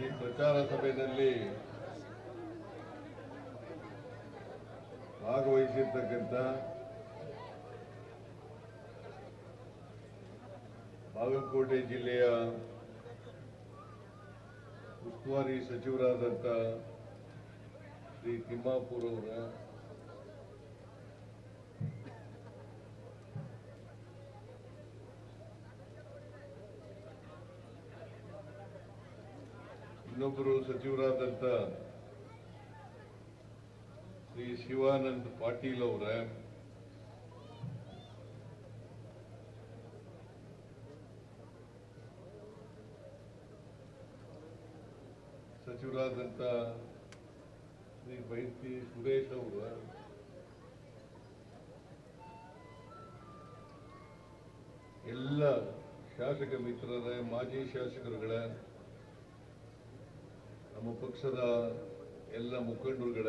ಈ ಪ್ರಚಾರ ಸಭೆಯಲ್ಲಿ ಭಾಗವಹಿಸಿರ್ತಕ್ಕಂಥ ಬಾಗಲಕೋಟೆ ಜಿಲ್ಲೆಯ ಉಸ್ತುವಾರಿ ಸಚಿವರಾದಂಥ ಶ್ರೀ ತಿಮ್ಮಾಪುರ್ ಅವರ, ಇನ್ನೊಬ್ಬರು ಸಚಿವರಾದಂಥ ಶ್ರೀ ಶಿವಾನಂದ್ ಪಾಟೀಲ್ ಅವರ, ಸಚಿವರಾದಂಥ ಶ್ರೀ ಬೈತಿ ಸುರೇಶ್ ಅವರ, ಎಲ್ಲ ಶಾಸಕ ಮಿತ್ರರ, ಮಾಜಿ ಶಾಸಕರುಗಳ, ನಮ್ಮ ಪಕ್ಷದ ಎಲ್ಲ ಮುಖಂಡರುಗಳ,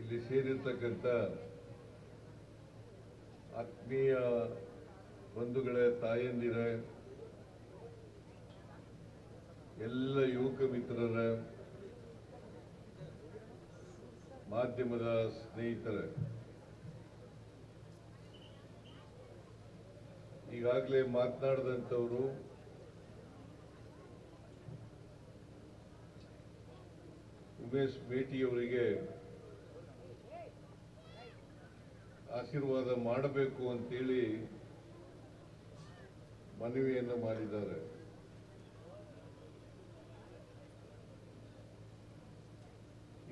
ಇಲ್ಲಿ ಸೇರಿರ್ತಕ್ಕಂಥ ಆತ್ಮೀಯ ಬಂಧುಗಳ, ತಾಯಂದಿರ, ಎಲ್ಲ ಯುವಕ ಮಿತ್ರರ, ಮಾಧ್ಯಮದ ಸ್ನೇಹಿತರ, ಈಗಾಗಲೇ ಮಾತನಾಡಿದಂಥವರು ಉಮೇಶ್ ಮೇಟಿಯವರಿಗೆ ಆಶೀರ್ವಾದ ಮಾಡಬೇಕು ಅಂತೇಳಿ ಮನವಿಯನ್ನು ಮಾಡಿದ್ದಾರೆ.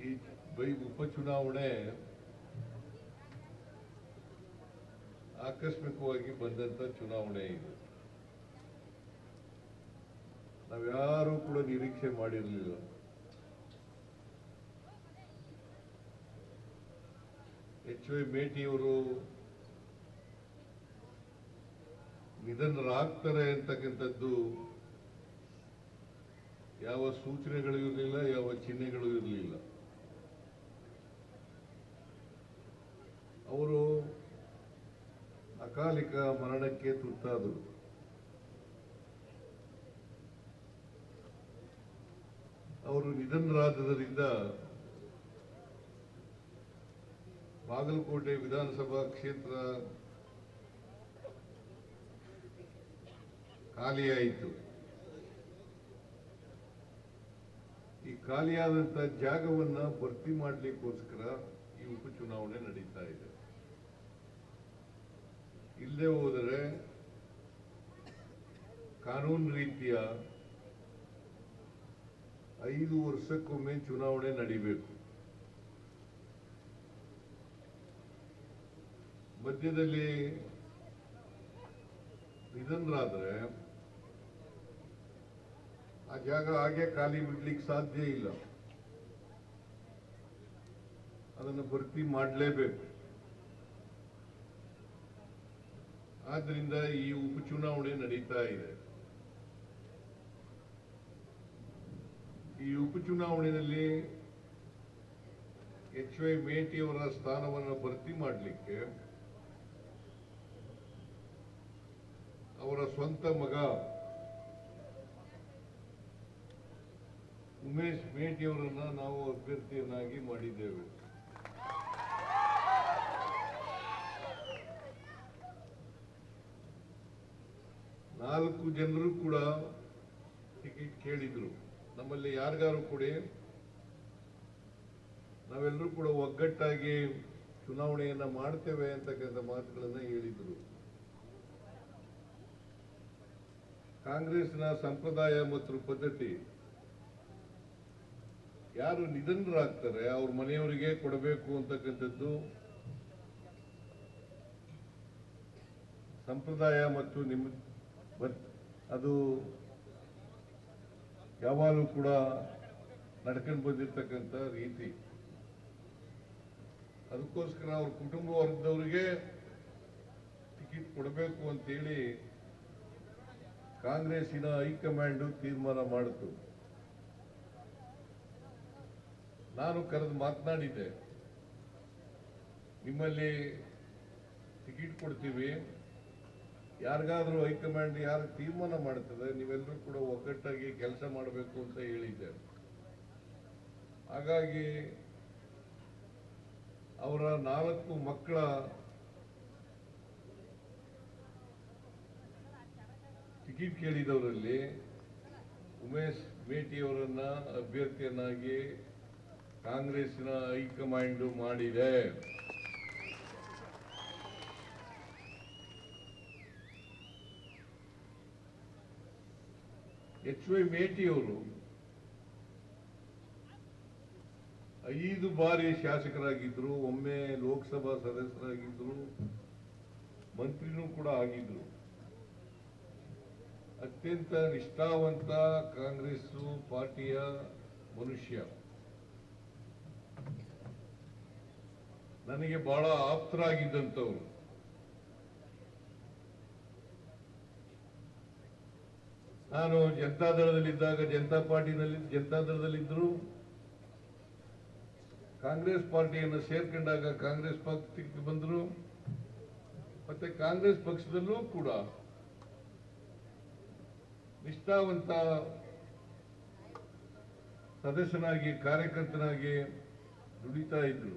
ಈ ಉಪಚುನಾವಣೆ ಆಕಸ್ಮಿಕವಾಗಿ ಬಂದಂತ ಚುನಾವಣೆ ಇದು. ನಾವ್ಯಾರೂ ಕೂಡ ನಿರೀಕ್ಷೆ ಮಾಡಿರಲಿಲ್ಲ. ಎಚ್.ವೈ. ಮೇಟಿಯವರು ನಿಧನರಾಗ್ತಾರೆ ಅಂತಕ್ಕಂಥದ್ದು ಯಾವ ಸೂಚನೆಗಳು ಇರಲಿಲ್ಲ, ಯಾವ ಚಿಹ್ನೆಗಳು ಇರಲಿಲ್ಲ. ಅವರು ಅಕಾಲಿಕ ಮರಣಕ್ಕೆ ತುತ್ತಾದರು. ಅವರು ನಿಧನರಾದರಿಂದ ಬಾಗಲಕೋಟೆ ವಿಧಾನಸಭಾ ಕ್ಷೇತ್ರ ಖಾಲಿಯಾಯಿತು. ಈ ಖಾಲಿಯಾದಂಥ ಜಾಗವನ್ನ ಭರ್ತಿ ಮಾಡಲಿಕ್ಕೋಸ್ಕರ ಈ ಉಪಚುನಾವಣೆ ನಡೀತಾ ಇದೆ. ಇಲ್ಲದೆ ಹೋದರೆ ಕಾನೂನು ರೀತಿಯ 5 ವರ್ಷಕ್ಕೊಮ್ಮೆ ಚುನಾವಣೆ ನಡೀಬೇಕು. ಮಧ್ಯದಲ್ಲಿ ನಿಧನರಾದರೆ ಆ ಜಾಗ ಹಾಗೆ ಖಾಲಿ ಬಿಡ್ಲಿಕ್ಕೆ ಸಾಧ್ಯ ಇಲ್ಲ, ಅದನ್ನು ಭರ್ತಿ ಮಾಡಲೇಬೇಕು. ಆದ್ರಿಂದ ಈ ಉಪಚುನಾವಣೆ ನಡೀತಾ ಇದೆ. ಈ ಉಪಚುನಾವಣೆಯಲ್ಲಿ ಎಚ್.ವೈ. ಮೇಟಿಯವರ ಸ್ಥಾನವನ್ನು ಭರ್ತಿ ಮಾಡಲಿಕ್ಕೆ ಅವರ ಸ್ವಂತ ಮಗ ಉಮೇಶ್ ಮೇಟಿಯವರನ್ನ ನಾವು ಅಭ್ಯರ್ಥಿಯನ್ನಾಗಿ ಮಾಡಿದ್ದೇವೆ. ನಾಲ್ಕು ಜನರು ಕೂಡ ಟಿಕೆಟ್ ಕೇಳಿದ್ರು. ನಮ್ಮಲ್ಲಿ ಯಾರಿಗಾರು ಕೊಡಿ, ನಾವೆಲ್ಲರೂ ಕೂಡ ಒಗ್ಗಟ್ಟಾಗಿ ಚುನಾವಣೆಯನ್ನ ಮಾಡ್ತೇವೆ ಅಂತಕ್ಕಂಥ ಮಾತುಗಳನ್ನ ಹೇಳಿದ್ರು. ಕಾಂಗ್ರೆಸ್ನ ಸಂಪ್ರದಾಯ ಮತ್ತು ಪದ್ಧತಿ, ಯಾರು ನಿಧನರಾಗ್ತಾರೆ ಅವ್ರ ಮನೆಯವರಿಗೆ ಕೊಡಬೇಕು ಅಂತಕ್ಕಂಥದ್ದು ಸಂಪ್ರದಾಯ ಮತ್ತು ಅದು ಯಾವಾಗಲೂ ಕೂಡ ನಡ್ಕೊಂಡು ಬಂದಿರತಕ್ಕಂಥ ರೀತಿ. ಅದಕ್ಕೋಸ್ಕರ ಅವ್ರ ಕುಟುಂಬ ವರ್ಗದವರಿಗೆ ಟಿಕೆಟ್ ಕೊಡಬೇಕು ಅಂತೇಳಿ ಕಾಂಗ್ರೆಸ್ಸಿನ ಹೈಕಮಾಂಡ್ ತೀರ್ಮಾನ ಮಾಡಿತು. ನಾನು ಕರೆದು ಮಾತನಾಡಿದ್ದೆ, ನಿಮ್ಮಲ್ಲಿ ಟಿಕೆಟ್ ಕೊಡ್ತೀವಿ, ಯಾರಿಗಾದ್ರೂ ಹೈಕಮಾಂಡ್ ಯಾರು ತೀರ್ಮಾನ ಮಾಡ್ತದೆ ನೀವೆಲ್ಲರೂ ಕೂಡ ಒಗ್ಗಟ್ಟಾಗಿ ಕೆಲಸ ಮಾಡಬೇಕು ಅಂತ ಹೇಳಿದ್ದೆ. ಹಾಗಾಗಿ ಅವರ 4 ಮಕ್ಕಳ ಟಿಕೆಟ್ ಕೇಳಿದವರಲ್ಲಿ ಉಮೇಶ್ ಮೇಟಿಯವರನ್ನ ಅಭ್ಯರ್ಥಿಯನ್ನಾಗಿ ಕಾಂಗ್ರೆಸ್ನ ಹೈಕಮಾಂಡ್ ಮಾಡಿದೆ. HY ಮೇಟಿಯವರು 5 ಬಾರಿ ಶಾಸಕರಾಗಿದ್ರು, ಒಮ್ಮೆ ಲೋಕಸಭಾ ಸದಸ್ಯರಾಗಿದ್ರು, ಮಂತ್ರಿನೂ ಕೂಡ ಆಗಿದ್ರು. ಅತ್ಯಂತ ನಿಷ್ಠಾವಂತ ಕಾಂಗ್ರೆಸ್ ಪಾರ್ಟಿಯ ಮನುಷ್ಯ. ನನಗೆ ಬಹಳ ಆಪ್ತರಾಗಿದ್ದಂಥವ್ರು. ನಾನು ಜನತಾದಳದಲ್ಲಿದ್ದಾಗ ಜನತಾದಳದಲ್ಲಿದ್ದರು, ಕಾಂಗ್ರೆಸ್ ಪಾರ್ಟಿಯನ್ನು ಸೇರ್ಕೊಂಡಾಗ ಕಾಂಗ್ರೆಸ್ ಪಕ್ಷಕ್ಕೆ ಬಂದರು, ಮತ್ತೆ ಕಾಂಗ್ರೆಸ್ ಪಕ್ಷದಲ್ಲೂ ಕೂಡ ನಿಷ್ಠಾವಂತ ಸದಸ್ಯನಾಗಿ ಕಾರ್ಯಕರ್ತನಾಗಿ ದುಡಿತಾ ಇದ್ರು.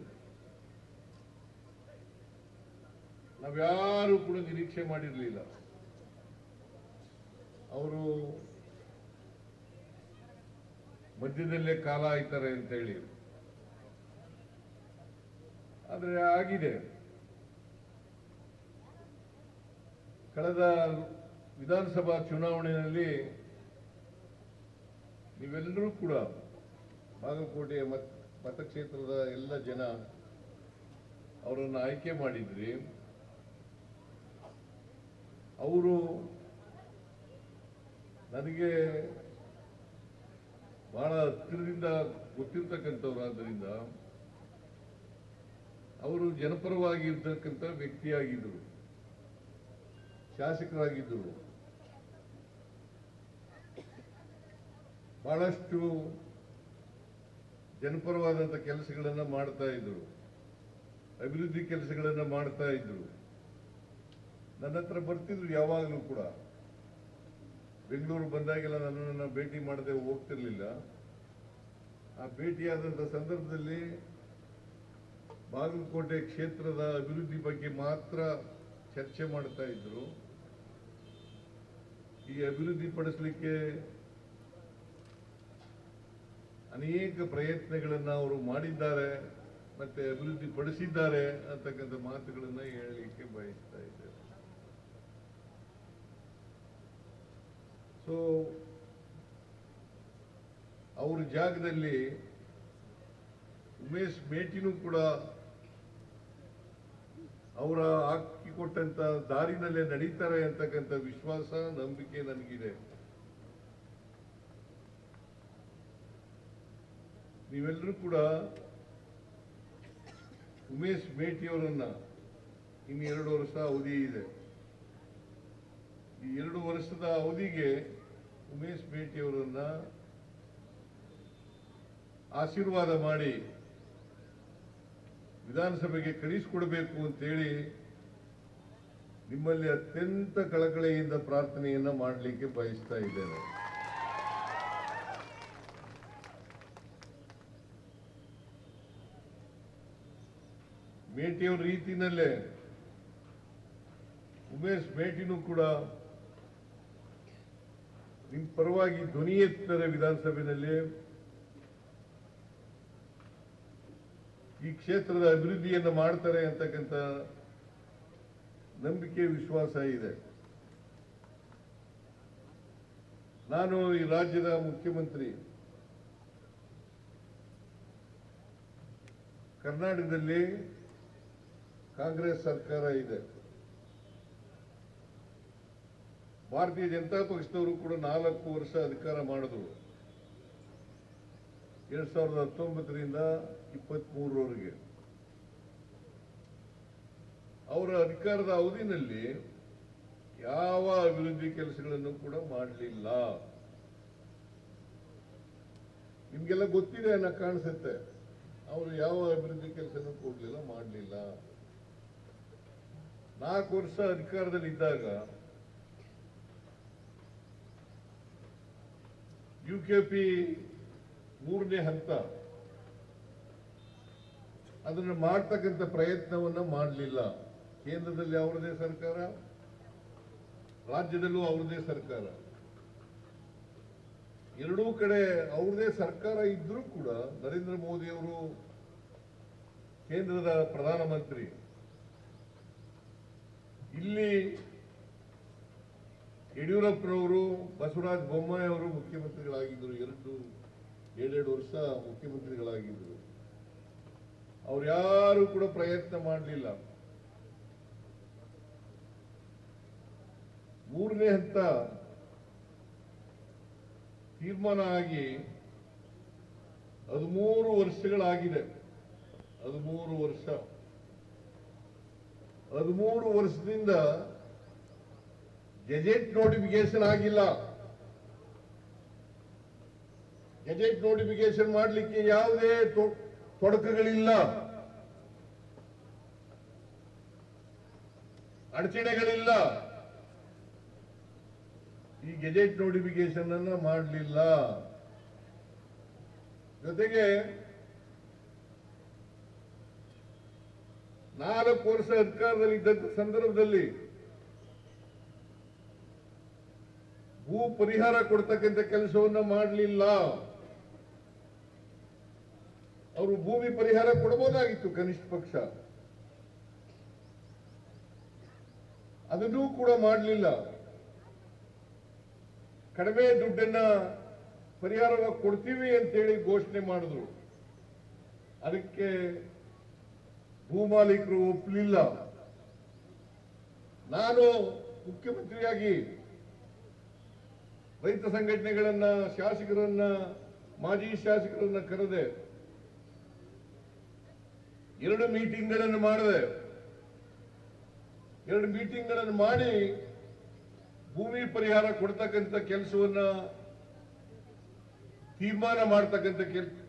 ನಾವ್ಯಾರು ಕೂಡ ನಿರೀಕ್ಷೆ ಮಾಡಿರಲಿಲ್ಲ ಅವರು ಮಧ್ಯದಲ್ಲೇ ಕಾಲ ಆಯ್ತಾರೆ ಅಂತ ಹೇಳಿ. ಆದರೆ ಆಗಿದೆ. ಕಳೆದ ವಿಧಾನಸಭಾ ಚುನಾವಣೆಯಲ್ಲಿ ನೀವೆಲ್ಲರೂ ಕೂಡ ಬಾಗಲಕೋಟೆಯ ಮತಕ್ಷೇತ್ರದ ಎಲ್ಲ ಜನ ಅವರನ್ನು ಆಯ್ಕೆ ಮಾಡಿದ್ರಿ. ಅವರು ನನಗೆ ಬಹಳ ಹತ್ತಿರದಿಂದ ಗೊತ್ತಿರ್ತಕ್ಕಂಥವ್ರು. ಆದ್ದರಿಂದ ಅವರು ಜನಪರವಾಗಿ ಇರ್ತಕ್ಕಂಥ ವ್ಯಕ್ತಿಯಾಗಿದ್ದರು, ಶಾಸಕರಾಗಿದ್ದರು. ಬಹಳಷ್ಟು ಜನಪರವಾದಂಥ ಕೆಲಸಗಳನ್ನು ಮಾಡ್ತಾ ಇದ್ರು, ಅಭಿವೃದ್ಧಿ ಕೆಲಸಗಳನ್ನು ಮಾಡ್ತಾ ಇದ್ರು. ನನ್ನ ಹತ್ರ ಬರ್ತಿದ್ರು ಯಾವಾಗಲೂ ಕೂಡ. ಬೆಂಗಳೂರು ಬಂದಾಗೆಲ್ಲ ನನ್ನನ್ನು ಭೇಟಿ ಮಾಡದೆ ಹೋಗ್ತಿರ್ಲಿಲ್ಲ. ಆ ಭೇಟಿಯಾದಂಥ ಸಂದರ್ಭದಲ್ಲಿ ಬಾಗಲಕೋಟೆ ಕ್ಷೇತ್ರದ ಅಭಿವೃದ್ಧಿ ಬಗ್ಗೆ ಮಾತ್ರ ಚರ್ಚೆ ಮಾಡ್ತಾ ಇದ್ರು. ಈ ಅಭಿವೃದ್ಧಿ ಪಡಿಸಲಿಕ್ಕೆ ಅನೇಕ ಪ್ರಯತ್ನಗಳನ್ನು ಅವರು ಮಾಡಿದ್ದಾರೆ, ಮತ್ತೆ ಅಭಿವೃದ್ಧಿ ಪಡಿಸಿದ್ದಾರೆ ಅಂತಕ್ಕಂಥ ಮಾತುಗಳನ್ನು ಹೇಳಲಿಕ್ಕೆ ಬಯಸ್ತಾ ಇದ್ದೇವೆ. ಸೊ ಅವ್ರ ಜಾಗದಲ್ಲಿ ಉಮೇಶ್ ಮೇಟಿನೂ ಕೂಡ ಅವರ ಹಾಕಿಕೊಟ್ಟಂತ ದಾರಿನಲ್ಲೇ ನಡೀತಾರೆ ಅಂತಕ್ಕಂಥ ವಿಶ್ವಾಸ, ನಂಬಿಕೆ ನನಗಿದೆ. ನೀವೆಲ್ಲರೂ ಕೂಡ ಉಮೇಶ್ ಮೇಟಿಯವರನ್ನ ಇನ್ನು 2 ವರ್ಷ ಅವಧಿ ಇದೆ. ಈ 2 ವರ್ಷದ ಅವಧಿಗೆ ಉಮೇಶ್ ಮೇಟಿಯವರನ್ನ ಆಶೀರ್ವಾದ ಮಾಡಿ ವಿಧಾನಸಭೆಗೆ ಕಳಿಸಿಕೊಡಬೇಕು ಅಂತೇಳಿ ನಿಮ್ಮಲ್ಲಿ ಅತ್ಯಂತ ಕಳಕಳಿಯಿಂದ ಪ್ರಾರ್ಥನೆಯನ್ನ ಮಾಡಲಿಕ್ಕೆ ಬಯಸ್ತಾ ಇದ್ದೇನೆ. ಮೇಟಿಯವರ ರೀತಿಯಲ್ಲೇ ಉಮೇಶ್ ಮೇಟಿನೂ ಕೂಡ ನಿಮ್ಮ ಪರವಾಗಿ ಧ್ವನಿ ಎತ್ತಾರೆ ವಿಧಾನಸಭೆಯಲ್ಲಿ. ಈ ಕ್ಷೇತ್ರದ ಅಭಿವೃದ್ಧಿಯನ್ನು ಮಾಡ್ತಾರೆ ಅಂತಕ್ಕಂಥ ನಂಬಿಕೆ, ವಿಶ್ವಾಸ ಇದೆ. ನಾನು ಈ ರಾಜ್ಯದ ಮುಖ್ಯಮಂತ್ರಿ, ಕರ್ನಾಟಕದಲ್ಲಿ ಕಾಂಗ್ರೆಸ್ ಸರ್ಕಾರ ಇದೆ. ಭಾರತೀಯ ಜನತಾ ಪಕ್ಷದವರು ಕೂಡ 4 ವರ್ಷ ಅಧಿಕಾರ ಮಾಡಿದ್ರು, 2019ರಿಂದ 23ರವರೆಗೆ. ಅವರ ಅಧಿಕಾರದ ಅವಧಿನಲ್ಲಿ ಯಾವ ಅಭಿವೃದ್ಧಿ ಕೆಲಸಗಳನ್ನು ಕೂಡ ಮಾಡಲಿಲ್ಲ. ನಿಮ್ಗೆಲ್ಲ ಗೊತ್ತಿದೆ ಅನ್ನೋ ಕಾಣಿಸುತ್ತೆ. ಅವರು ಯಾವ ಅಭಿವೃದ್ಧಿ ಕೆಲಸನೂ ಕೊಡ್ಲಿಲ್ಲ, ಮಾಡಲಿಲ್ಲ. 4 ವರ್ಷ ಅಧಿಕಾರದಲ್ಲಿ ಇದ್ದಾಗ ಯುಕೆಪಿ 3ನೇ ಹಂತ ಅದನ್ನು ಮಾಡ್ತಕ್ಕಂಥ ಪ್ರಯತ್ನವನ್ನ ಮಾಡಲಿಲ್ಲ. ಕೇಂದ್ರದಲ್ಲಿ ಅವರದೇ ಸರ್ಕಾರ, ರಾಜ್ಯದಲ್ಲೂ ಅವರದೇ ಸರ್ಕಾರ, ಎರಡೂ ಕಡೆ ಅವ್ರದೇ ಸರ್ಕಾರ ಇದ್ರೂ ಕೂಡ ನರೇಂದ್ರ ಮೋದಿ ಅವರು ಕೇಂದ್ರದ ಪ್ರಧಾನಮಂತ್ರಿ, ಇಲ್ಲಿ ಯಡಿಯೂರಪ್ಪನವರು ಬಸವರಾಜ ಬೊಮ್ಮಾಯಿ ಅವರು ಮುಖ್ಯಮಂತ್ರಿಗಳಾಗಿದ್ದರು. ಎರಡೆರಡು ವರ್ಷ ಮುಖ್ಯಮಂತ್ರಿಗಳಾಗಿದ್ದರು. ಅವ್ರು ಯಾರು ಕೂಡ ಪ್ರಯತ್ನ ಮಾಡಲಿಲ್ಲ. 3ನೇ ಹಂತ ತೀರ್ಮಾನ ಆಗಿ 13 ವರ್ಷಗಳಾಗಿದೆ. 13 ವರ್ಷ, 13 ವರ್ಷದಿಂದ ಗೆಜೆಟ್ ನೋಟಿಫಿಕೇಶನ್ ಆಗಿಲ್ಲ. ಗೆಜೆಟ್ ನೋಟಿಫಿಕೇಶನ್ ಮಾಡಲಿಕ್ಕೆ ಯಾವುದೇ ತೊಡಕುಗಳಿಲ್ಲ, ಅಡಚಣೆಗಳಿಲ್ಲ. ಈ ಗೆಜೆಟ್ ನೋಟಿಫಿಕೇಶನ್ ಅನ್ನ ಮಾಡಲಿಲ್ಲ. ಜೊತೆಗೆ 4 ವರ್ಷ ಅಧಿಕಾರದಲ್ಲಿ ಇದ್ದಂತ ಸಂದರ್ಭದಲ್ಲಿ ಭೂ ಪರಿಹಾರ ಕೊಡ್ತಕ್ಕಂಥ ಕೆಲಸವನ್ನ ಮಾಡಲಿಲ್ಲ. ಅವರು ಭೂಮಿ ಪರಿಹಾರ ಕೊಡಬಹುದಾಗಿತ್ತು ಕನಿಷ್ಠ ಪಕ್ಷ, ಅದನ್ನೂ ಕೂಡ ಮಾಡಲಿಲ್ಲ. ಕಡಿಮೆ ದುಡ್ಡನ್ನ ಪರಿಹಾರವಾಗಿ ಕೊಡ್ತೀವಿ ಅಂತೇಳಿ ಘೋಷಣೆ ಮಾಡಿದ್ರು. ಅದಕ್ಕೆ ಭೂಮಾಲೀಕರು ಒಪ್ಪಲಿಲ್ಲ. ನಾನು ಮುಖ್ಯಮಂತ್ರಿಯಾಗಿ ರೈತ ಸಂಘಟನೆಗಳನ್ನ, ಶಾಸಕರನ್ನ, ಮಾಜಿ ಶಾಸಕರನ್ನ ಕರೆದೆ, 2 ಮೀಟಿಂಗ್ಗಳನ್ನು ಮಾಡಿದೆ. 2 ಮೀಟಿಂಗ್ಗಳನ್ನು ಮಾಡಿ ಭೂಮಿ ಪರಿಹಾರ ಕೊಡ್ತಕ್ಕಂಥ ಕೆಲಸವನ್ನ ತೀರ್ಮಾನ ಮಾಡ್ತಕ್ಕಂಥ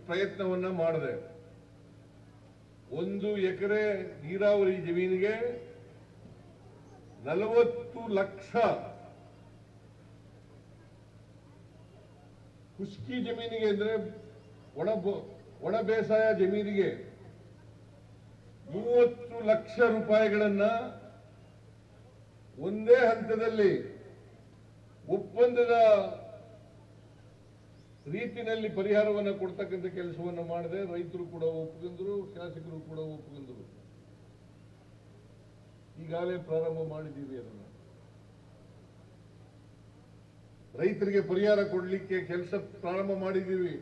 ಪ್ರಯತ್ನವನ್ನ ಮಾಡಿದೆ. 1 ಎಕರೆ ನೀರಾವರಿ ಜಮೀನಿಗೆ 40 ಲಕ್ಷ, ಖುಷ್ಕಿ ಜಮೀನಿಗೆ ಅಂದ್ರೆ ಒಣ ಬೇಸಾಯ ಜಮೀನಿಗೆ 30 ಲಕ್ಷ ರೂಪಾಯಿಗಳನ್ನ ಒಂದೇ ಹಂತದಲ್ಲಿ ಒಪ್ಪಂದದ ರೀತಿಯಲ್ಲಿ ಪರಿಹಾರವನ್ನು ಕೊಡ್ತಕ್ಕಂಥ ಕೆಲಸವನ್ನು ಮಾಡಿದೆ. ರೈತರು ಕೂಡ ಒಪ್ಪಿಕೊಂಡ್ರು, ಶಾಸಕರು ಕೂಡ ಒಪ್ಪಿಕೊಂಡ್ರು. ಈಗಾಗಲೇ ಪ್ರಾರಂಭ ಮಾಡಿದ್ದೀವಿ ಅದನ್ನು. ರೈತರಿಗೆ ಪರಿಹಾರ ಕೊಡಲಿಕ್ಕೆ ಕೆಲಸ ಪ್ರಾರಂಭ ಮಾಡಿದ್ದೀವಿ.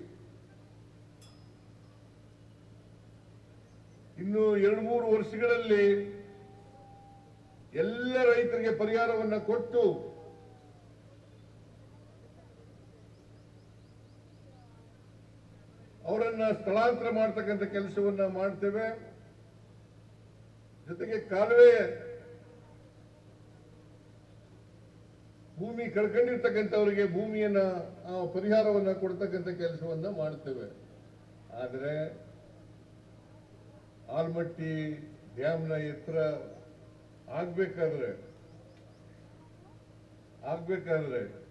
ಇನ್ನು 2-3 ವರ್ಷಗಳಲ್ಲಿ ಎಲ್ಲ ರೈತರಿಗೆ ಪರಿಹಾರವನ್ನು ಕೊಟ್ಟು ಅವರನ್ನ ಸ್ಥಳಾಂತರ ಮಾಡತಕ್ಕಂಥ ಕೆಲಸವನ್ನ ಮಾಡ್ತೇವೆ. ಜೊತೆಗೆ ಕಾಲುವೆ ಭೂಮಿ ಕಳ್ಕೊಂಡಿರ್ತಕ್ಕಂಥವರಿಗೆ ಭೂಮಿಯನ್ನ ಪರಿಹಾರವನ್ನ ಕೊಡ್ತಕ್ಕಂಥ ಕೆಲಸವನ್ನ ಮಾಡ್ತೇವೆ. ಆದರೆ ಆಲ್ಮಟ್ಟಿ ಡ್ಯಾಮ್ನ ಎತ್ತರ ಆಗ್ಬೇಕಾದ್ರೆ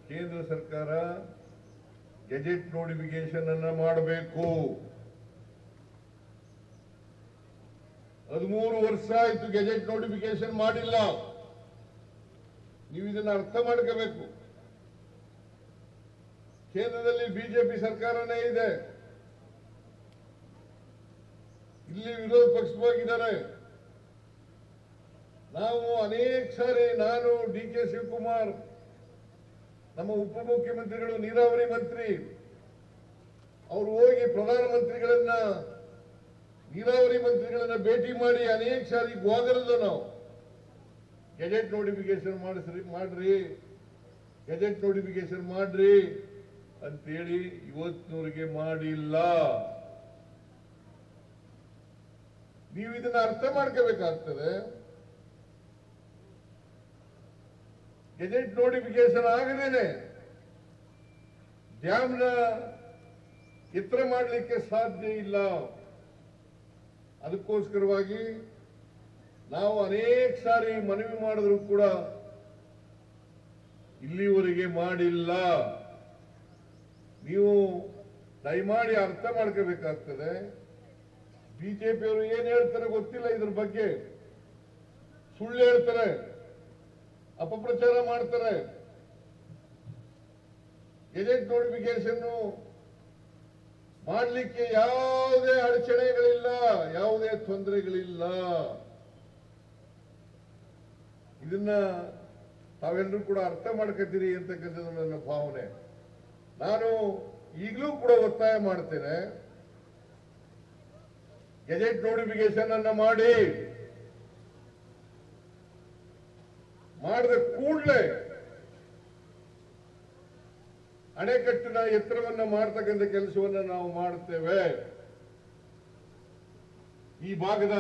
ಕೇಂದ್ರ ಸರ್ಕಾರ ಗೆಜೆಟ್ ನೋಟಿಫಿಕೇಶನ್ ಅನ್ನ ಮಾಡಬೇಕು. 13 ವರ್ಷ ಆಯ್ತು ಗೆಜೆಟ್ ನೋಟಿಫಿಕೇಶನ್ ಮಾಡಿಲ್ಲ. ನೀವು ಇದನ್ನ ಅರ್ಥ ಮಾಡ್ಕೋಬೇಕು. ಕೇಂದ್ರದಲ್ಲಿ ಬಿಜೆಪಿ ಸರ್ಕಾರನೇ ಇದೆ, ಇಲ್ಲಿ ವಿರೋಧ ಪಕ್ಷವಾಗಿದ್ದಾರೆ. ನಾವು ಅನೇಕ ಸಾರಿ, ನಾನು DK ಶಿವಕುಮಾರ್, ನಮ್ಮ ಉಪಮುಖ್ಯಮಂತ್ರಿಗಳು, ನೀರಾವರಿ ಮಂತ್ರಿ, ಅವರು ಹೋಗಿ ಪ್ರಧಾನಮಂತ್ರಿಗಳನ್ನ, ನೀರಾವರಿ ಮಂತ್ರಿಗಳನ್ನ ಭೇಟಿ ಮಾಡಿ ಅನೇಕ ಸಾರಿ ಗೋಗರದು ನಾವು ಗೆಜೆಟ್ ನೋಟಿಫಿಕೇಶನ್ ಮಾಡ್ರಿ, ಗೆಜೆಟ್ ನೋಟಿಫಿಕೇಶನ್ ಮಾಡ್ರಿ ಅಂತೇಳಿ ಇವತ್ತಿನವರೆಗೆ ಮಾಡಿಲ್ಲ. ನೀವು ಇದನ್ನ ಅರ್ಥ ಮಾಡ್ಕೋಬೇಕಾಗ್ತದೆ. ಗೆಜೆಟ್ ನೋಟಿಫಿಕೇಶನ್ ಆಗದೇನೆ ಡ್ಯಾಮ್ನ ಎತ್ತರ ಮಾಡಲಿಕ್ಕೆ ಸಾಧ್ಯ ಇಲ್ಲ. ಅದಕ್ಕೋಸ್ಕರವಾಗಿ ನಾವು ಅನೇಕ ಸಾರಿ ಮನವಿ ಮಾಡಿದ್ರು ಕೂಡ ಇಲ್ಲಿವರೆಗೆ ಮಾಡಿಲ್ಲ. ನೀವು ದಯಮಾಡಿ ಅರ್ಥ ಮಾಡ್ಕೋಬೇಕಾಗ್ತದೆ. ಬಿಜೆಪಿಯವರು ಏನ್ ಹೇಳ್ತಾರೆ ಗೊತ್ತಿಲ್ಲ, ಇದ್ರ ಬಗ್ಗೆ ಸುಳ್ಳು ಹೇಳ್ತಾರೆ, ಅಪಪ್ರಚಾರ ಮಾಡ್ತಾರೆ. ಗೆಜೆಟ್ ನೋಟಿಫಿಕೇಶನ್ ಮಾಡಲಿಕ್ಕೆ ಯಾವುದೇ ಅಡಚಣೆಗಳಿಲ್ಲ, ಯಾವುದೇ ತೊಂದರೆಗಳಿಲ್ಲ. ಇದನ್ನ ತಾವೆಲ್ಲರೂ ಕೂಡ ಅರ್ಥ ಮಾಡ್ಕೊತೀರಿ ಅಂತಕ್ಕಂಥದ್ದು ನನ್ನ ಭಾವನೆ. ನಾನು ಈಗಲೂ ಕೂಡ ಒತ್ತಾಯ ಮಾಡ್ತೇನೆ, ಗೆಜೆಟ್ ನೋಟಿಫಿಕೇಶನ್ ಅನ್ನ ಮಾಡಿದ ಕೂಡಲೇ ಅಣೆಕಟ್ಟಿನ ಎತ್ತರವನ್ನ ಮಾಡತಕ್ಕಂಥ ಕೆಲಸವನ್ನ ನಾವು ಮಾಡುತ್ತೇವೆ. ಈ ಭಾಗದ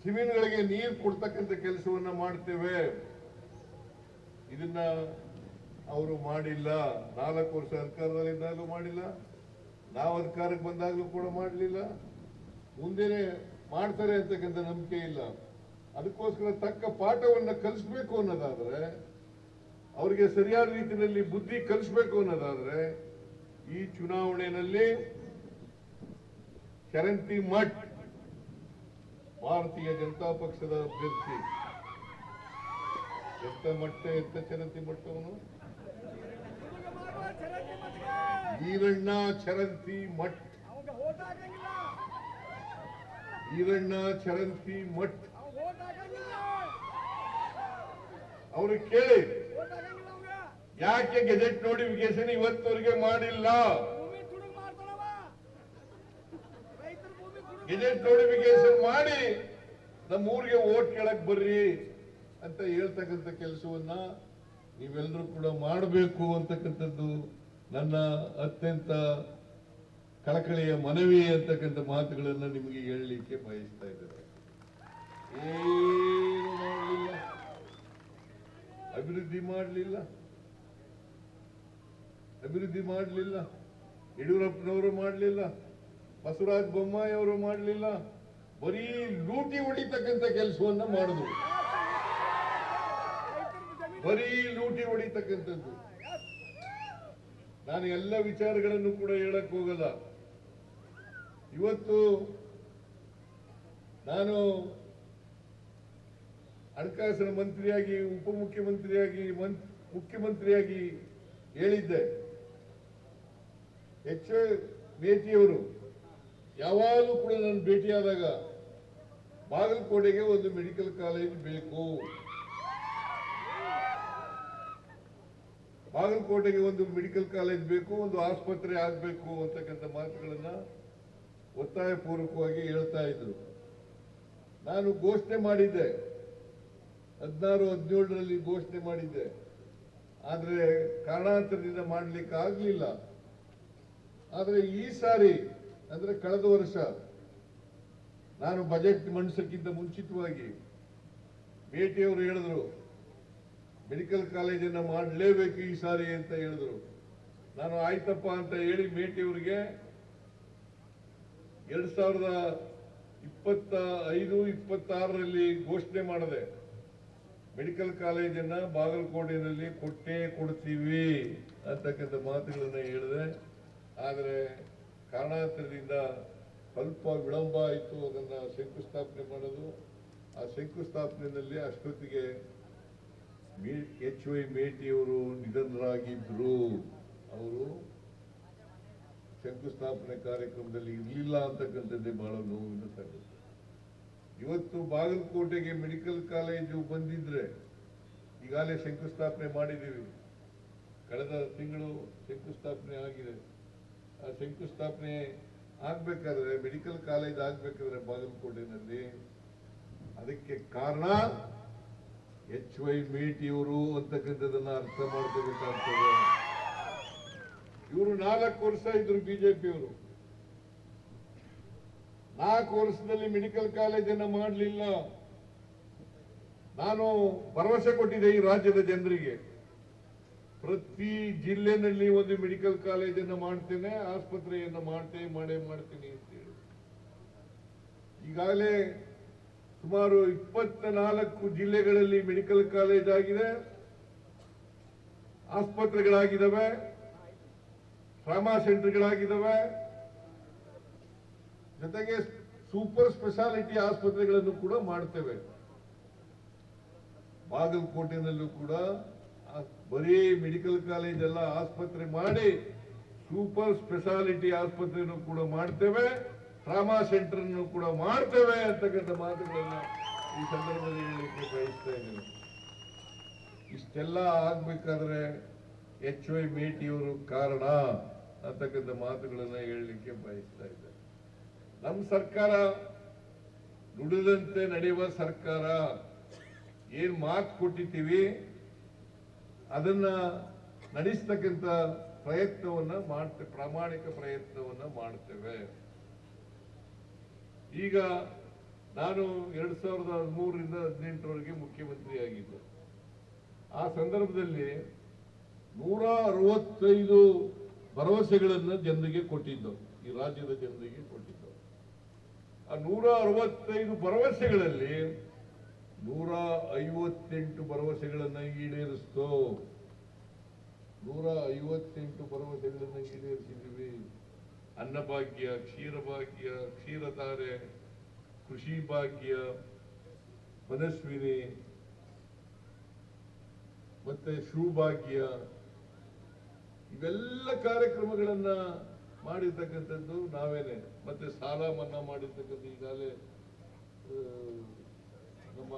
ಜಮೀನುಗಳಿಗೆ ನೀರು ಕೊಡ್ತಕ್ಕಂಥ ಕೆಲಸವನ್ನ ಮಾಡ್ತೇವೆ. ಇದನ್ನ ಅವರು ಮಾಡಿಲ್ಲ. 4 ವರ್ಷ ಅಧಿಕಾರದಲ್ಲಿದ್ದಾಗಲೂ ಮಾಡಿಲ್ಲ, ನಾವು ಅಧಿಕಾರಕ್ಕೆ ಬಂದಾಗಲೂ ಕೂಡ ಮಾಡಲಿಲ್ಲ, ಮುಂದೆನೆ ಮಾಡ್ತಾರೆ ಅಂತಕ್ಕಂಥ ನಂಬಿಕೆ ಇಲ್ಲ. ಅದಕ್ಕೋಸ್ಕರ ತಕ್ಕ ಪಾಠವನ್ನ ಕಲಿಸ್ಬೇಕು ಅನ್ನೋದಾದ್ರೆ, ಅವರಿಗೆ ಸರಿಯಾದ ರೀತಿಯಲ್ಲಿ ಬುದ್ಧಿ ಕಲಿಸ್ಬೇಕು ಅನ್ನೋದಾದ್ರೆ, ಈ ಚುನಾವಣೆಯಲ್ಲಿ ಚರಂತಿ ಮಠ್ ಭಾರತೀಯ ಜನತಾ ಪಕ್ಷದ ಅಭ್ಯರ್ಥಿ. ಎಂತ ಮಟ್ಟ, ಎಂತ ಚರಂತಿ ಮಟ್ಟವನು, ಈರಣ್ಣ ಚರಂತಿ ಮಠ್, ಈರಣ್ಣ ಚರಂತಿ ಮಠ್. ಅವ್ರಿಗೆ ಕೇಳಿ, ಯಾಕೆ ಗೆಜೆಟ್ ನೋಟಿಫಿಕೇಶನ್ ಇವತ್ತವರೆಗೆ ಮಾಡಿಲ್ಲ? ಗೆಜೆಟ್ ನೋಟಿಫಿಕೇಶನ್ ಮಾಡಿ ನಮ್ಮ ಊರಿಗೆ ವೋಟ್ ಕೇಳಕ್ ಬರ್ರಿ ಅಂತ ಹೇಳ್ತಕ್ಕಂಥ ಕೆಲಸವನ್ನ ನೀವೆಲ್ಲರೂ ಕೂಡ ಮಾಡಬೇಕು ಅಂತಕ್ಕಂಥದ್ದು ನನ್ನ ಅತ್ಯಂತ ಕಳಕಳಿಯ ಮನವಿ ಅಂತಕ್ಕಂಥ ಮಾತುಗಳನ್ನ ನಿಮಗೆ ಹೇಳಲಿಕ್ಕೆ ಬಯಸ್ತಾ ಇದ್ದಾರೆ. ಏನು ಮಾಡಲಿಲ್ಲ, ಅಭಿವೃದ್ಧಿ ಮಾಡಲಿಲ್ಲ, ಯಡಿಯೂರಪ್ಪನವರು ಮಾಡಲಿಲ್ಲ, ಬಸವರಾಜ ಬೊಮ್ಮಾಯಿ ಅವರು ಮಾಡಲಿಲ್ಲ. ಬರೀ ಲೂಟಿ ಹೊಡಿತಕ್ಕಂಥ ಕೆಲಸವನ್ನ ಮಾಡಿದ್ರು, ಬರೀ ಲೂಟಿ ಹೊಡಿತಕ್ಕಂಥದ್ದು. ನಾನು ಎಲ್ಲ ವಿಚಾರಗಳನ್ನು ಕೂಡ ಹೇಳಕ್ ಹೋಗಲ್ಲ. ಇವತ್ತು ನಾನು ಹಣಕಾಸಿನ ಮಂತ್ರಿಯಾಗಿ, ಉಪಮುಖ್ಯಮಂತ್ರಿಯಾಗಿ, ಮುಖ್ಯಮಂತ್ರಿಯಾಗಿ ಹೇಳಿದ್ದೆ. ಎಚ್ ಮೇಟಿಯವರು ಯಾವಾಗಲೂ ಕೂಡ ನಾನು ಭೇಟಿಯಾದಾಗ ಬಾಗಲಕೋಟೆಗೆ ಒಂದು ಮೆಡಿಕಲ್ ಕಾಲೇಜ್ ಬೇಕು, ಬಾಗಲಕೋಟೆಗೆ ಒಂದು ಮೆಡಿಕಲ್ ಕಾಲೇಜ್ ಬೇಕು, ಒಂದು ಆಸ್ಪತ್ರೆ ಆಗಬೇಕು ಅಂತಕ್ಕಂಥ ಮಾತುಗಳನ್ನ ಒತ್ತಾಯ ಪೂರ್ವಕವಾಗಿ ಹೇಳ್ತಾ ಇದ್ರು. ನಾನು ಘೋಷಣೆ ಮಾಡಿದ್ದೆ, 16-17ರಲ್ಲಿ ಘೋಷಣೆ ಮಾಡಿದ್ದೆ. ಆದ್ರೆ ಕಾರಣಾಂತರದಿಂದ ಮಾಡಲಿಕ್ಕೆ ಆಗ್ಲಿಲ್ಲ. ಆದ್ರೆ ಈ ಸಾರಿ, ಅಂದ್ರೆ ಕಳೆದ ವರ್ಷ ನಾನು ಬಜೆಟ್ ಮಂಡಿಸಕ್ಕಿಂತ ಮುಂಚಿತವಾಗಿ ಭೇಟಿಯವರು ಹೇಳಿದ್ರು, ಮೆಡಿಕಲ್ ಕಾಲೇಜನ್ನ ಮಾಡಲೇಬೇಕು ಈ ಸಾರಿ ಅಂತ ಹೇಳಿದ್ರು. ನಾನು ಆಯ್ತಪ್ಪ ಅಂತ ಹೇಳಿ ಮೇಟಿಯವರಿಗೆ 2025-26ರಲ್ಲಿ ಘೋಷಣೆ ಮಾಡಿದೆ, ಮೆಡಿಕಲ್ ಕಾಲೇಜನ್ನ ಬಾಗಲಕೋಟೆಯಲ್ಲಿ ಕೊಟ್ಟೇ ಕೊಡ್ತೀವಿ ಅಂತಕ್ಕಂಥ ಮಾತುಗಳನ್ನ ಹೇಳಿದೆ. ಆದರೆ ಕಾರಣಾಂತರದಿಂದ ಸ್ವಲ್ಪ ವಿಳಂಬ ಆಯಿತು ಅದನ್ನ ಶಂಕುಸ್ಥಾಪನೆ ಮಾಡೋದು. ಆ ಶಂಕುಸ್ಥಾಪನೆಯಲ್ಲಿ ಅಷ್ಟೊತ್ತಿಗೆ HY ಮೇಟಿಯವರು ನಿಧನರಾಗಿದ್ರು. ಅವರು ಶಂಕುಸ್ಥಾಪನೆ ಕಾರ್ಯಕ್ರಮದಲ್ಲಿ ಇರಲಿಲ್ಲ ಅಂತಕ್ಕಂಥದ್ದೇ ಬಹಳ ನೋವಿನ ಸಂಗತಿ. ಇವತ್ತು ಬಾಗಲಕೋಟೆಗೆ ಮೆಡಿಕಲ್ ಕಾಲೇಜು ಬಂದಿದ್ರೆ, ಈಗಾಗಲೇ ಶಂಕುಸ್ಥಾಪನೆ ಮಾಡಿದ್ದೀವಿ, ಕಳೆದ ತಿಂಗಳು ಶಂಕುಸ್ಥಾಪನೆ ಆಗಿದೆ. ಆ ಶಂಕುಸ್ಥಾಪನೆ ಆಗ್ಬೇಕಾದ್ರೆ, ಮೆಡಿಕಲ್ ಕಾಲೇಜ್ ಆಗ್ಬೇಕಾದ್ರೆ ಬಾಗಲಕೋಟೆನಲ್ಲಿ, ಅದಕ್ಕೆ ಕಾರಣ HY ಮೇಟಿಯವರು ಅಂತಕ್ಕಂಥದನ್ನ ಅರ್ಥ ಮಾಡ್ಕೋಬೇಕಾಗ್ತದೆ. ಇವರು 4 ವರ್ಷ ಇದ್ರು ಬಿಜೆಪಿಯವರು, 4 ವರ್ಷದಲ್ಲಿ ಮೆಡಿಕಲ್ ಕಾಲೇಜನ್ನು ಮಾಡಲಿಲ್ಲ. ನಾನು ಭರವಸೆ ಕೊಟ್ಟಿದ್ದೆ ಈ ರಾಜ್ಯದ ಜನರಿಗೆ, ಪ್ರತಿ ಜಿಲ್ಲೆನಲ್ಲಿ ಒಂದು ಮೆಡಿಕಲ್ ಕಾಲೇಜನ್ನು ಮಾಡ್ತೇನೆ, ಆಸ್ಪತ್ರೆಯನ್ನು ಮಾಡೇ ಮಾಡ್ತೀನಿ ಅಂತೇಳಿ. ಈಗಾಗಲೇ ಸುಮಾರು 24 ಜಿಲ್ಲೆಗಳಲ್ಲಿ ಮೆಡಿಕಲ್ ಕಾಲೇಜ್ ಆಗಿದೆ, ಆಸ್ಪತ್ರೆಗಳಾಗಿದ್ದಾವೆ. ಟ್ರಾಮಾ ಸೆಂಟರ್ಗಳಾಗಿದ್ದಾವೆ, ಜೊತೆಗೆ ಸೂಪರ್ ಸ್ಪೆಷಾಲಿಟಿ ಆಸ್ಪತ್ರೆಗಳನ್ನು ಕೂಡ ಮಾಡ್ತೇವೆ. ಬಾಗಲಕೋಟೆನಲ್ಲೂ ಕೂಡ ಬರೀ ಮೆಡಿಕಲ್ ಕಾಲೇಜ್ ಎಲ್ಲ ಆಸ್ಪತ್ರೆ ಮಾಡಿ ಸೂಪರ್ ಸ್ಪೆಷಾಲಿಟಿ ಆಸ್ಪತ್ರೆಯನ್ನು ಕೂಡ ಮಾಡ್ತೇವೆ, ಟ್ರಾಮಾ ಸೆಂಟರ್ ಕೂಡ ಮಾಡ್ತೇವೆ ಅಂತಕ್ಕಂಥ ಮಾತುಗಳನ್ನ ಈ ಸಂದರ್ಭದಲ್ಲಿ ಹೇಳಲಿಕ್ಕೆ ಬಯಸ್ತಾ ಇದ್ದೇನೆ. ಇಷ್ಟೆಲ್ಲ ಆಗ್ಬೇಕಾದ್ರೆ HY ಮೇಟಿಯವರು ಕಾರಣ ಅಂತಕ್ಕಂಥ ಮಾತುಗಳನ್ನ ಹೇಳಲಿಕ್ಕೆ ಬಯಸ್ತಾ ಇದ್ದಾರೆ. ನಮ್ಮ ಸರ್ಕಾರ ನುಡಿದಂತೆ ನಡೆಯುವ ಸರ್ಕಾರ. ಏನ್ ಮಾತು ಕೊಟ್ಟಿದ್ದೀವಿ ಅದನ್ನ ನಡೆಸ್ತಕ್ಕಂಥ ಪ್ರಯತ್ನವನ್ನ ಮಾಡ್ತೇವೆ, ಪ್ರಾಮಾಣಿಕ ಪ್ರಯತ್ನವನ್ನ ಮಾಡ್ತೇವೆ. ಈಗ ನಾನು 2013ರಿಂದ 2018ರವರೆಗೆ ಮುಖ್ಯಮಂತ್ರಿ ಆಗಿದ್ದೆ. ಆ ಸಂದರ್ಭದಲ್ಲಿ 165 ಭರವಸೆಗಳನ್ನು ಜನರಿಗೆ ಕೊಟ್ಟಿದ್ದು, ಈ ರಾಜ್ಯದ ಜನರಿಗೆ ಕೊಟ್ಟಿದ್ದು. ಆ 165 ಭರವಸೆಗಳಲ್ಲಿ 158 ಭರವಸೆಗಳನ್ನ ಈಡೇರಿಸ್ತು. 158 ಭರವಸೆಗಳನ್ನ ಈಡೇರಿಸಿದ್ದೀವಿ. ಅನ್ನಭಾಗ್ಯ, ಕ್ಷೀರಭಾಗ್ಯ, ಕ್ಷೀರಧಾರೆ, ಕೃಷಿ ಭಾಗ್ಯ, ಮನಸ್ವಿನಿ, ಮತ್ತೆ ಶಿವಭಾಗ್ಯ, ಇವೆಲ್ಲ ಕಾರ್ಯಕ್ರಮಗಳನ್ನ ಮಾಡಿರ್ತಕ್ಕಂಥದ್ದು ನಾವೇನೆ. ಮತ್ತೆ ಸಾಲ ಮನ್ನಾ ಮಾಡಿರ್ತಕ್ಕಂಥ ಈಗಾಗಲೇ ನಮ್ಮ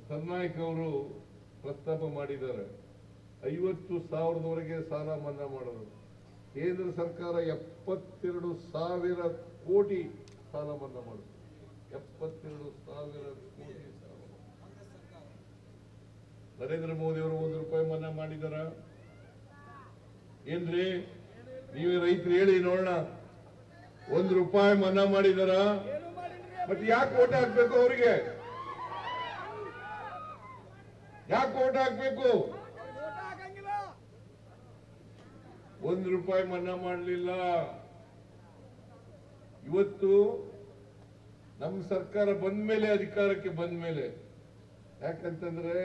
ಸರ್ನಾಯಕ್ ಅವರು ಪ್ರಸ್ತಾಪ ಮಾಡಿದ್ದಾರೆ. 50,000ವರೆಗೆ ಸಾಲ ಮನ್ನಾ ಮಾಡೋದು. ಕೇಂದ್ರ ಸರ್ಕಾರ 72,000 ಕೋಟಿ ಸಾಲ ಮನ್ನಾ ಮಾಡುದು. 72,000 ಕೋಟಿ ಸಾಲ. ನರೇಂದ್ರ ಮೋದಿ ಅವರು 1 ರೂಪಾಯಿ ಮನ್ನಾ ಮಾಡಿದಾರ ಏನ್ರಿ? ನೀವೇ ರೈತರು ಹೇಳಿ ನೋಡೋಣ. 1 ರೂಪಾಯಿ ಮನ್ನಾ ಮಾಡಿದಾರ? ಮತ್ತೆ ಯಾಕೆ ಓಟ್ ಹಾಕ್ಬೇಕು ಅವರಿಗೆ? ಯಾಕೆ ಓಟ್ ಹಾಕ್ಬೇಕು? 1 ರೂಪಾಯಿ ಮನ್ನಾ ಮಾಡಲಿಲ್ಲ. ಇವತ್ತು ನಮ್ಮ ಸರ್ಕಾರ ಬಂದ ಮೇಲೆ, ಅಧಿಕಾರಕ್ಕೆ ಬಂದ ಮೇಲೆ, ಯಾಕಂತಂದ್ರೆ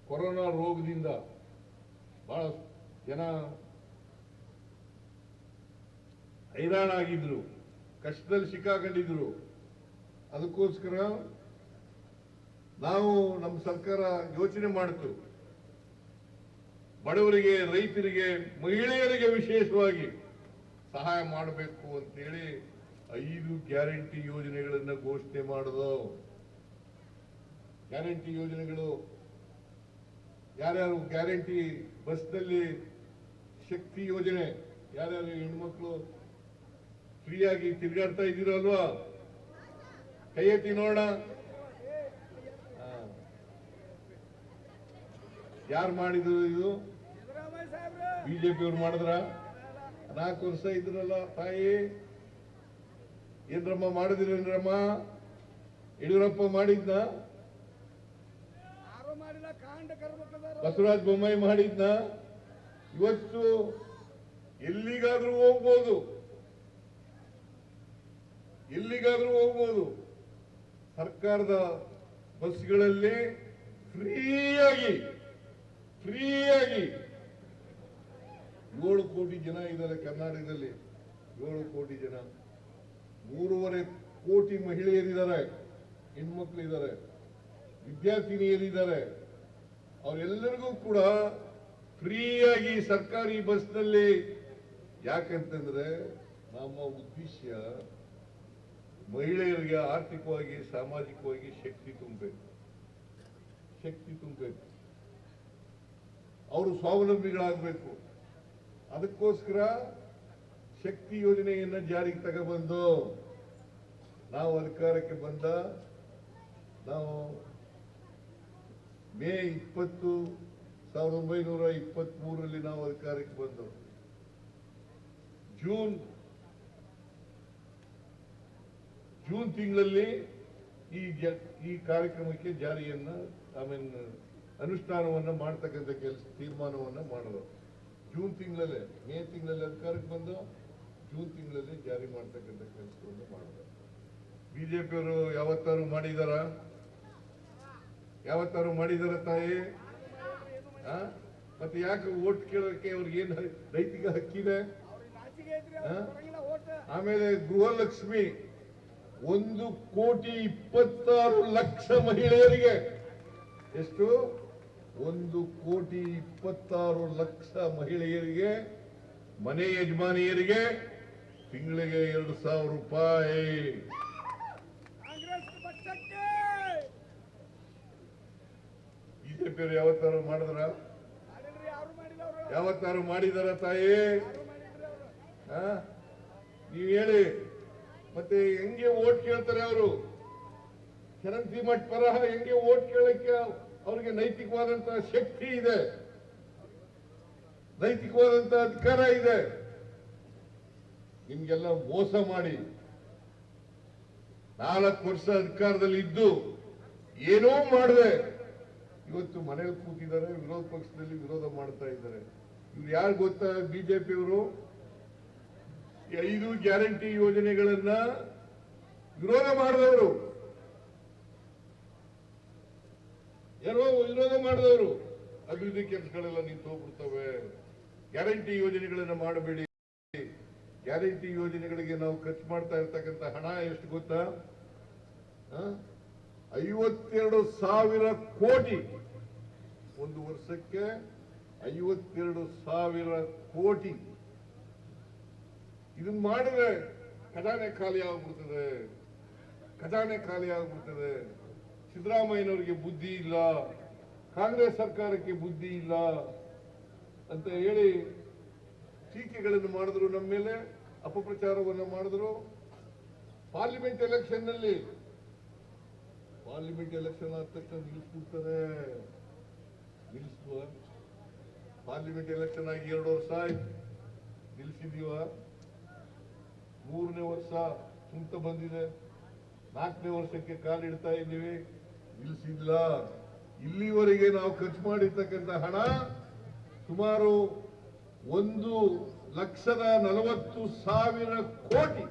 ಕೊರೋನಾ ರೋಗದಿಂದ ಬಹಳ ಜನ ಹೈರಾಣಾಗಿದ್ರು, ಕಷ್ಟದಲ್ಲಿ ಸಿಕ್ಕಾಕೊಂಡಿದ್ರು. ಅದಕ್ಕೋಸ್ಕರ ನಾವು ನಮ್ಮ ಸರ್ಕಾರ ಯೋಚನೆ ಮಾಡಿತು, ಬಡವರಿಗೆ, ರೈತರಿಗೆ, ಮಹಿಳೆಯರಿಗೆ ವಿಶೇಷವಾಗಿ ಸಹಾಯ ಮಾಡಬೇಕು ಅಂತೇಳಿ 5 ಗ್ಯಾರಂಟಿ ಯೋಜನೆಗಳನ್ನ ಘೋಷಣೆ ಮಾಡಿದವು. ಗ್ಯಾರಂಟಿ ಯೋಜನೆಗಳು ಯಾರ್ಯಾರು? ಗ್ಯಾರಂಟಿ ಬಸ್ನಲ್ಲಿ ಶಕ್ತಿ ಯೋಜನೆ, ಯಾರ್ಯಾರು ಹೆಣ್ಮಕ್ಳು ಫ್ರೀಯಾಗಿ ತಿರುಗಾಡ್ತಾ ಇದ್ದೀರಲ್ವಾ? ಕೈ ಎತ್ತಿ ನೋಡೋಣ. ಯಾರು ಮಾಡಿದ್ರು ಇದು? ಬಿಜೆಪಿ ಅವ್ರು ಮಾಡಿದ್ರ? 4 ವರ್ಷ ಇದ್ರಲ್ಲ ತಾಯಿ. ಏನ್ರಮ್ಮ ಮಾಡಿದ್ರೇನ್ರಮ್ಮ? ಯಡಿಯೂರಪ್ಪ ಮಾಡಿದ್ನ? ಬಸವರಾಜ ಬೊಮ್ಮಾಯಿ ಮಾಡಿದ್ನ? ಇವತ್ತು ಎಲ್ಲಿಗಾದ್ರೂ ಹೋಗ್ಬೋದು, ಎಲ್ಲಿಗಾದ್ರೂ ಹೋಗ್ಬೋದು. ಸರ್ಕಾರದ ಬಸ್ಗಳಲ್ಲಿ ಫ್ರೀಯಾಗಿ 7 ಕೋಟಿ ಜನ ಇದ್ದಾರೆ ಕರ್ನಾಟಕದಲ್ಲಿ. 7 ಕೋಟಿ ಜನ, 3.5 ಕೋಟಿ ಮಹಿಳೆಯರಿದ್ದಾರೆ, ಹೆಣ್ಮಕ್ಳಿದ್ದಾರೆ, ವಿದ್ಯಾರ್ಥಿನಿಯರಿದ್ದಾರೆ. ಅವರೆಲ್ಲರಿಗೂ ಕೂಡ ಫ್ರೀಯಾಗಿ ಸರ್ಕಾರಿ ಬಸ್ನಲ್ಲಿ. ಯಾಕಂತಂದ್ರೆ ನಮ್ಮ ಉದ್ದೇಶ ಮಹಿಳೆಯರಿಗೆ ಆರ್ಥಿಕವಾಗಿ, ಸಾಮಾಜಿಕವಾಗಿ ಶಕ್ತಿ ತುಂಬಬೇಕು. ಅವರು ಸ್ವಾವಲಂಬಿಗಳಾಗಬೇಕು. ಅದಕ್ಕೋಸ್ಕರ ಶಕ್ತಿ ಯೋಜನೆಯನ್ನ ಜಾರಿಗೆ ತಗೊಬಂದು ನಾವು ಅಧಿಕಾರಕ್ಕೆ ಬಂದ ನಾವು ಮೇ 20, 1923ರಲ್ಲಿ ನಾವು ಅಧಿಕಾರಕ್ಕೆ ಬಂದು ಜೂನ್ ತಿಂಗಳಲ್ಲಿ ಈ ಕಾರ್ಯಕ್ರಮಕ್ಕೆ ಜಾರಿಯನ್ನ ಅನುಷ್ಠಾನವನ್ನ ಮಾಡ್ತಕ್ಕಂಥ ತೀರ್ಮಾನವನ್ನ ಮಾಡಿದ್ರು. ಜೂನ್ ತಿಂಗಳಲ್ಲೇ, ಮೇ ತಿಂಗಳಲ್ಲಿ ಅಧಿಕಾರಕ್ಕೆ ಬಂದು ಜೂನ್ ತಿಂಗಳಲ್ಲಿ ಜಾರಿ ಮಾಡ್ತಕ್ಕಂಥ ಕೆಲಸವನ್ನು ಮಾಡಿದ್ರು. ಬಿಜೆಪಿಯವರು ಯಾವತ್ತಾರು ಮಾಡಿದಾರ ತಾಯಿ? ಆ? ಮತ್ತೆ ಯಾಕೆ ಓಟ್ ಕೇಳೋಕೆ ಅವ್ರಿಗೆ ಏನು ನೈತಿಕ ಹಕ್ಕಿದೆ? ಆಮೇಲೆ ಗೃಹಲಕ್ಷ್ಮಿ 1,26,00,000 ಮಹಿಳೆಯರಿಗೆ, ಎಷ್ಟು? 1,26,00,000 ಮಹಿಳೆಯರಿಗೆ, ಮನೆ ಯಜಮಾನಿಯರಿಗೆ ತಿಂಗಳಿಗೆ 2,000 ರೂಪಾಯಿ. ಬಿಜೆಪಿಯವರು ಯಾವತ್ತಾರು ಮಾಡಿದ್ರ? ಯಾವತ್ತಾರು ಮಾಡಿದಾರ ತಾಯಿ? ನೀವ್ ಹೇಳಿ. ಮತ್ತೆ ಹೆಂಗೆ ಓಟ್ ಕೇಳ್ತಾರೆ ಅವರು? ಚರಣ್ ಮಠ್ ಪರ ಹೆಂಗೆ ಓಟ್ ಕೇಳಕ್ಕೆ ಅವ್ರಿಗೆ ನೈತಿಕವಾದಂತಹ ಶಕ್ತಿ ಇದೆ, ನೈತಿಕವಾದಂತಹ ಅಧಿಕಾರ ಇದೆ. ನಿಮ್ಗೆಲ್ಲ ಮೋಸ ಮಾಡಿ 4 ವರ್ಷ ಅಧಿಕಾರದಲ್ಲಿ ಇದ್ದು ಏನೋ ಮಾಡದೆ ಇವತ್ತು ಮನೇಲಿ ಕೂತಿದ್ದಾರೆ, ವಿರೋಧ ಪಕ್ಷದಲ್ಲಿ ವಿರೋಧ ಮಾಡ್ತಾ ಇದ್ದಾರೆ. ಇವ್ರು ಯಾರು ಗೊತ್ತಾ? ಬಿಜೆಪಿಯವರು 5 ಗ್ಯಾರಂಟಿ ಯೋಜನೆಗಳನ್ನ ವಿರೋಧ ಮಾಡಿದವರು, ಯಾರೋ ವಿರೋಧ ಮಾಡಿದವರು. ಅಭಿವೃದ್ಧಿ ಕೆಲಸಗಳೆಲ್ಲ ನಿಂತು ಹೋಗ್ಬಿಡ್ತವೆ, ಗ್ಯಾರಂಟಿ ಯೋಜನೆಗಳನ್ನ ಮಾಡಬೇಡಿ. ಗ್ಯಾರಂಟಿ ಯೋಜನೆಗಳಿಗೆ ನಾವು ಖರ್ಚು ಮಾಡ್ತಾ ಇರ್ತಕ್ಕಂಥ ಹಣ ಎಷ್ಟು ಗೊತ್ತಾ? 52,000 ಕೋಟಿ. ಒಂದು ವರ್ಷಕ್ಕೆ 52,000 ಕೋಟಿ. ಇದನ್ನ ಮಾಡಿದ್ರೆ ಖಜಾನೆ ಖಾಲಿ ಆಗ್ಬಿಡ್ತದೆ, ಖಜಾನೆ ಖಾಲಿ ಆಗ್ಬಿಡ್ತದೆ. ಸಿದ್ದರಾಮಯ್ಯನವರಿಗೆ ಬುದ್ಧಿ ಇಲ್ಲ, ಕಾಂಗ್ರೆಸ್ ಸರ್ಕಾರಕ್ಕೆ ಬುದ್ಧಿ ಇಲ್ಲ ಅಂತ ಹೇಳಿ ಟೀಕೆಗಳನ್ನು ಮಾಡಿದ್ರು, ನಮ್ಮ ಮೇಲೆ ಅಪಪ್ರಚಾರವನ್ನು ಮಾಡಿದ್ರು. ಪಾರ್ಲಿಮೆಂಟ್ ಎಲೆಕ್ಷನ್ ನಲ್ಲಿ, ಪಾರ್ಲಿಮೆಂಟ್ ಎಲೆಕ್ಷನ್ ಆದ ತಕ್ಷಣ ನಿಲ್ಲಿಸ್ಬಿಡ್ತಾರೆ. ನಿಲ್ಲಿಸುವ ಪಾರ್ಲಿಮೆಂಟ್ ಎಲೆಕ್ಷನ್ ಆಗಿ 2 ವರ್ಷ ಆಯ್ತು, ನಿಲ್ಲಿಸಿದೀವ? 3ನೇ ವರ್ಷ ಕುಂತ ಬಂದಿದೆ, 4ನೇ ವರ್ಷಕ್ಕೆ ಕಾಲಿಡ್ತಾ ಇದ್ದೀವಿ, ನಿಲ್ಲಿಸಿಲ್ಲ. ಇಲ್ಲಿವರೆಗೆ ನಾವು ಖರ್ಚು ಮಾಡಿರ್ತಕ್ಕಂಥ ಹಣ ಸುಮಾರು 1,40,000 ಕೋಟಿ.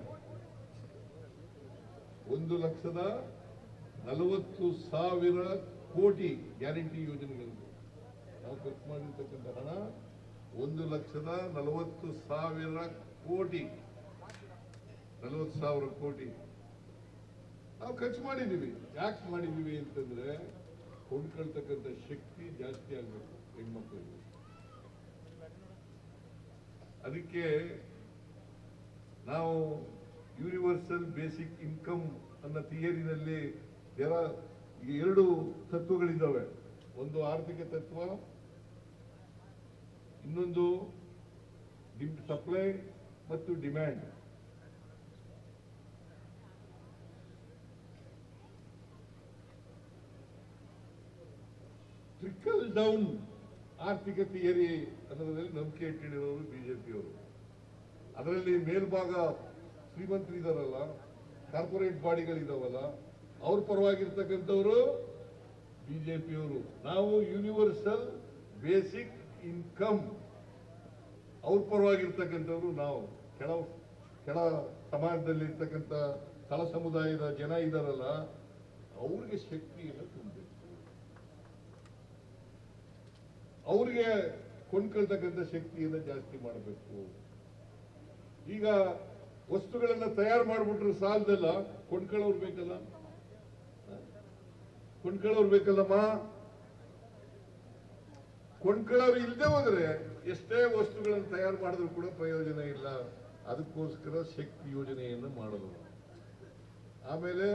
1,40,000 ಕೋಟಿ ಗ್ಯಾರಂಟಿ ಯೋಜನೆಗಳಿಗೆ ನಾವು ಖರ್ಚು ಮಾಡಿರ್ತಕ್ಕಂಥ ಹಣ 1,40,000 ಕೋಟಿ. 40,000 ಕೋಟಿ ನಾವು ಖರ್ಚು ಮಾಡಿದ್ದೀವಿ. ಯಾಕೆ ಮಾಡಿದ್ದೀವಿ ಅಂತಂದ್ರೆ ಕೊಂಡ್ಕೊಳ್ತಕ್ಕಂಥ ಶಕ್ತಿ ಜಾಸ್ತಿ ಆಗ್ಬೇಕು ಹೆಣ್ಮಕ್ಳಿಗೆ. ಅದಕ್ಕೆ ನಾವು ಯೂನಿವರ್ಸಲ್ ಬೇಸಿಕ್ ಇನ್ಕಮ್ ಅನ್ನೋ ಥಿಯರಿನಲ್ಲಿ 2 ತತ್ವಗಳಿದ್ದಾವೆ. ಒಂದು ಆರ್ಥಿಕ ತತ್ವ, ಇನ್ನೊಂದು ಸಪ್ಲೈ ಮತ್ತು ಡಿಮ್ಯಾಂಡ್. ಟ್ರಿಕಲ್ ಡೌನ್ ಆರ್ಥಿಕ ಥಿಯರಿ ಅನ್ನೋದ್ರಲ್ಲಿ ನಂಬಿಕೆ ಇಟ್ಟಿರೋರು ಬಿಜೆಪಿಯವರು. ಅದರಲ್ಲಿ ಮೇಲ್ಭಾಗ ಶ್ರೀಮಂತರು ಇದಾರಲ್ಲ, ಕಾರ್ಪೊರೇಟ್ ಬಾಡಿಗಳಿದಾವಲ್ಲ, ಅವ್ರ ಪರವಾಗಿರ್ತಕ್ಕಂಥವ್ರು ಬಿಜೆಪಿಯವರು. ನಾವು ಯೂನಿವರ್ಸಲ್ ಬೇಸಿಕ್ ಇನ್ಕಮ್ ಅವ್ರ ಪರವಾಗಿರ್ತಕ್ಕಂಥವ್ರು. ನಾವು ಕೆಳ ಸಮಾಜದಲ್ಲಿ ಇರ್ತಕ್ಕಂಥ ತಳ ಸಮುದಾಯದ ಜನ ಇದಾರಲ್ಲ, ಅವ್ರಿಗೆ ಶಕ್ತಿಯನ್ನು ತುಂಬಬೇಕು, ಅವ್ರಿಗೆ ಕೊಂಡ್ಕೊಳ್ತಕ್ಕಂಥ ಶಕ್ತಿಯನ್ನು ಜಾಸ್ತಿ ಮಾಡಬೇಕು. ಈಗ ವಸ್ತುಗಳನ್ನ ತಯಾರು ಮಾಡಿಬಿಟ್ರೆ ಸಾಲದಲ್ಲ, ಕೊಂಡ್ಕೊಳ್ಳೋರು ಬೇಕಲ್ಲ, ಕೊಂಡ್ಕೊಳ್ಳೋರು ಬೇಕಲ್ಲಮ್ಮ. ಕೊಂಡ್ಕೊಳ್ಳೋರು ಇಲ್ಲದೆ ಹೋದ್ರೆ ಎಷ್ಟೇ ವಸ್ತುಗಳನ್ನು ತಯಾರು ಮಾಡಿದ್ರು ಕೂಡ ಪ್ರಯೋಜನ ಇಲ್ಲ. ಅದಕ್ಕೋಸ್ಕರ ಶಕ್ತಿ ಯೋಜನೆಯನ್ನು ಮಾಡೋದು. ಆಮೇಲೆ